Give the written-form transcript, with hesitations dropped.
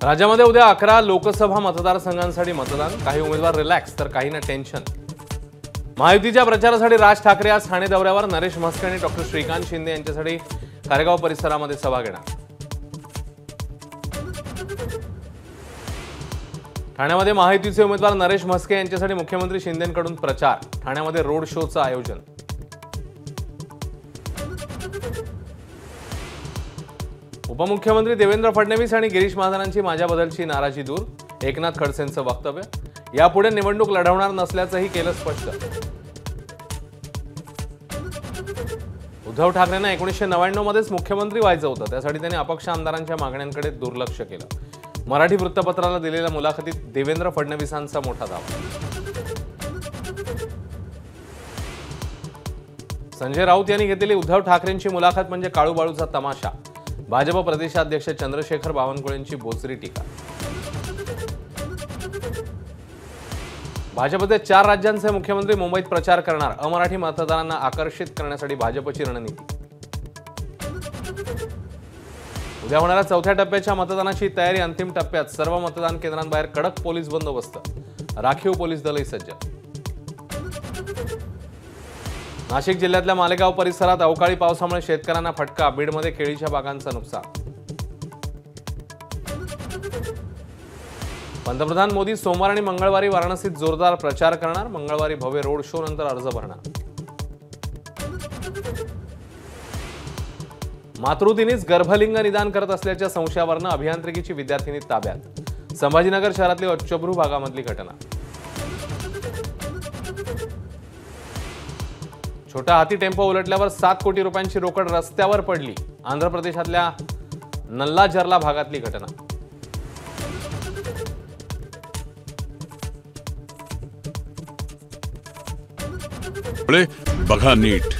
राज्यामध्ये उद्या 11 लोकसभा मतदारसंघांसाठी मतदान। काही उमेदवार रिलॅक्स तर काहींना टेन्शन। महायुतीच्या प्रचारासाठी राज ठाकरे आज ठाणे दौऱ्यावर। नरेश म्हस्के आणि डॉक्टर श्रीकांत शिंदे यांच्यासाठी खारेगाव परिसरामध्ये सभा घेणार। ठाण्यामध्ये महायुतीचे उमेदवार नरेश म्हस्के यांच्यासाठी मुख्यमंत्री शिंदेंकडून प्रचार। ठाण्यामध्ये रोड शोचं आयोजन। उपमुख्यमंत्री देवेंद्र फडणवीस आणि गिरीश महाजनांची माझ्याबद्दलची नाराजी दूर। एकनाथ खडसेंचं वक्तव्य। यापुढे निवडणूक लढवणार नसल्याचंही केलं स्पष्ट। उद्धव ठाकरेंना 1999 मध्येच मुख्यमंत्री व्हायचं होतं, त्यासाठी त्यांनी अपक्ष आमदारांच्या मागण्यांकडे दुर्लक्ष केलं। मराठी वृत्तपत्राला दिलेल्या मुलाखतीत देवेंद्र फडणवीसांचा मोठा दावा। संजय राऊत यांनी घेतलेली उद्धव ठाकरेंची मुलाखत म्हणजे काळूबाळूचा तमाशा। भाजप प्रदेशाध्यक्ष चंद्रशेखर बावनकुळेंची बोचरी टीका। भाजपचे 4 राज्यांचे मुख्यमंत्री मुंबईत प्रचार करणार। अमराठी मतदारांना आकर्षित करण्यासाठी भाजपची रणनीती। उद्या होणाऱ्या 4थ्या टप्प्याच्या मतदानाची तयारी अंतिम टप्प्यात। सर्व मतदान केंद्रांबाहेर कडक पोलीस बंदोबस्त। राखीव पोलीस दलही सज्ज। नाशिक जिल्ह्यातल्या मालेगाव परिसरात अवकाळी पावसामुळे शेतकऱ्यांना फटका। बीडमध्ये केळीच्या बागांचं नुकसान। पंतप्रधान मोदी सोमवार आणि मंगळवारी वाराणसीत जोरदार प्रचार करणार। मंगळवारी भव्य रोड शो नंतर अर्ज भरणार। मातृदिनीच गर्भलिंग निदान करत असल्याच्या संशयावरून अभियांत्रिकीची विद्यार्थिनी ताब्यात। संभाजीनगर शहरातली उच्चभ्रू भागामधली घटना। छोटा हाती टेम्पो उलटल्यावर 7 कोटी रुपयांची रोकड रस्त्यावर पडली। आंध्र प्रदेशातल्या नल्लाजर्ला भागातली घटना। बघा नीट।